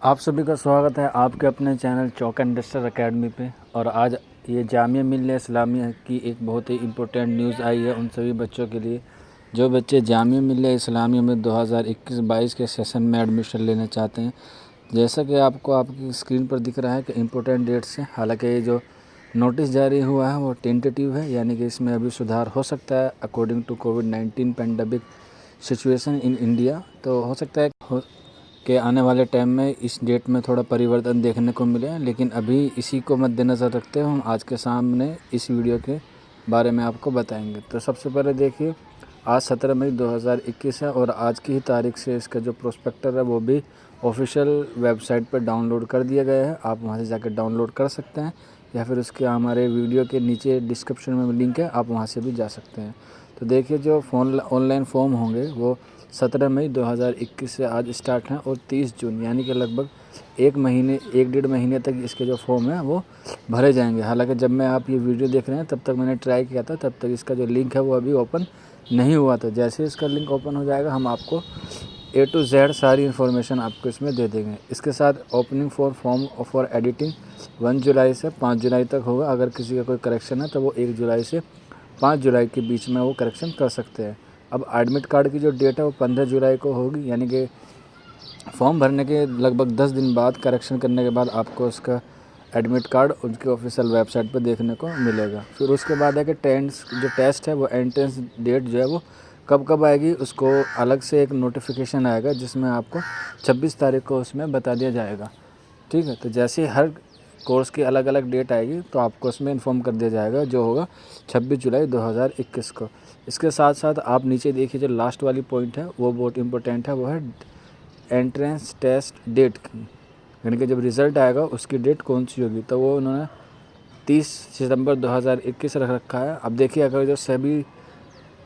आप सभी का स्वागत है आपके अपने चैनल चौक इंडस्ट्रियल एकेडमी पे। और आज ये जामिया मिल्लिया इस्लामिया की एक बहुत ही इम्पोर्टेंट न्यूज़ आई है उन सभी बच्चों के लिए जो बच्चे जामिया मिल्लिया इस्लामिया में 2021-22 के सेशन में एडमिशन लेना चाहते हैं। जैसा कि आपको आपकी स्क्रीन पर दिख रहा है कि इम्पोर्टेंट डेट्स हैं। हालांकि ये जो नोटिस जारी हुआ है वो टेंटेटिव है, यानी कि इसमें अभी सुधार हो सकता है अकॉर्डिंग टू कोविड-19 पेंडेमिक सिचुएशन इन इंडिया। तो हो सकता है कि आने वाले टाइम में इस डेट में थोड़ा परिवर्तन देखने को मिले, लेकिन अभी इसी को मद्देनज़र रखते हुए हम आज के सामने इस वीडियो के बारे में आपको बताएंगे। तो सबसे पहले देखिए, आज 17 मई 2021 है और आज की ही तारीख से इसका जो प्रोस्पेक्टर है वो भी ऑफिशियल वेबसाइट पर डाउनलोड कर दिया गया है। आप वहां से जाकर डाउनलोड कर सकते हैं या फिर उसके हमारे वीडियो के नीचे डिस्क्रिप्शन में लिंक है, आप वहां से भी जा सकते हैं। तो देखिए, जो ऑनलाइन फॉर्म होंगे वो 17 मई 2021 से आज स्टार्ट हैं और 30 जून यानी कि लगभग 1-1.5 महीने तक इसके जो फॉर्म हैं वो भरे जाएंगे। हालांकि जब मैं आप ये वीडियो देख रहे हैं तब तक मैंने ट्राई किया था, तब तक इसका जो लिंक है वो अभी ओपन नहीं हुआ था। जैसे इसका लिंक ओपन हो जाएगा हम आपको A to Z सारी इन्फॉर्मेशन आपको इसमें दे देंगे। इसके साथ ओपनिंग फॉर्म फॉर एडिटिंग 1 जुलाई से 5 जुलाई तक होगा। अगर किसी का कोई करेक्शन है तो वो 1 जुलाई से 5 जुलाई के बीच में वो करेक्शन कर सकते हैं। अब एडमिट कार्ड की जो डेट है वो 15 जुलाई को होगी, यानी कि फॉर्म भरने के लगभग 10 दिन बाद करेक्शन करने के बाद आपको उसका एडमिट कार्ड उनकी ऑफिशियल वेबसाइट पर देखने को मिलेगा। फिर उसके बाद है कि टेस्ट है वो एंट्रेंस डेट जो है वो कब कब आएगी, उसको अलग से एक नोटिफिकेशन आएगा जिसमें आपको 26 तारीख को उसमें बता दिया जाएगा। ठीक है, तो जैसे हर कोर्स की अलग अलग डेट आएगी तो आपको उसमें इन्फॉर्म कर दिया जाएगा, जो होगा 26 जुलाई 2021 को। इसके साथ साथ आप नीचे देखिए, जो लास्ट वाली पॉइंट है वो बहुत इंपॉर्टेंट है, वो है एंट्रेंस टेस्ट डेट की, यानी कि जब रिज़ल्ट आएगा उसकी डेट कौन सी होगी। तो वो उन्होंने 30 सितंबर 2021 रख रखा है। अब देखिए, अगर जो सभी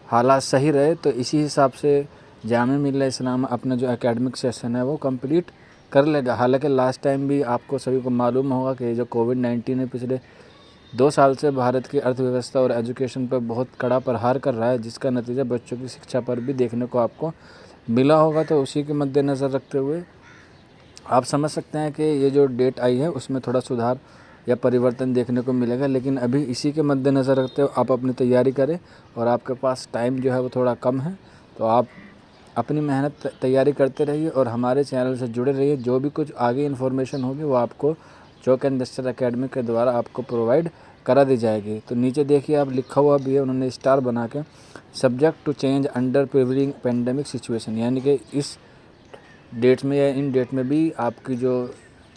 हालात सही रहे तो इसी हिसाब से जामिया मिल्लिया इस्लामिया अपना जो एकेडमिक सेशन है वो कंप्लीट कर लेगा। हालांकि लास्ट टाइम भी आपको सभी को मालूम होगा कि जो कोविड-19 ने पिछले 2 साल से भारत की अर्थव्यवस्था और एजुकेशन पर बहुत कड़ा प्रहार कर रहा है, जिसका नतीजा बच्चों की शिक्षा पर भी देखने को आपको मिला होगा। तो उसी के मद्देनज़र रखते हुए आप समझ सकते हैं कि ये जो डेट आई है उसमें थोड़ा सुधार या परिवर्तन देखने को मिलेगा, लेकिन अभी इसी के मद्देनज़र रखते हुए आप अपनी तैयारी करें। और आपके पास टाइम जो है वो थोड़ा कम है, तो आप अपनी मेहनत तैयारी करते रहिए और हमारे चैनल से जुड़े रहिए। जो भी कुछ आगे इन्फॉर्मेशन होगी वो आपको चौक इंडस्ट्रियल एकेडमी के द्वारा आपको प्रोवाइड करा दी जाएगी। तो नीचे देखिए, आप लिखा हुआ भी है उन्होंने स्टार बना के, subject to change under prevailing pandemic situation, यानी कि इस डेट में या इन डेट में भी आपकी जो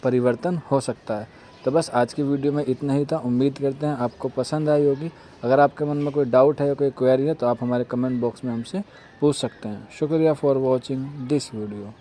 परिवर्तन हो सकता है। तो बस आज की वीडियो में इतना ही था। उम्मीद करते हैं आपको पसंद आई होगी। अगर आपके मन में कोई डाउट है या कोई क्वेरी है तो आप हमारे कमेंट बॉक्स में हमसे पूछ सकते हैं। शुक्रिया फॉर वॉचिंग दिस वीडियो।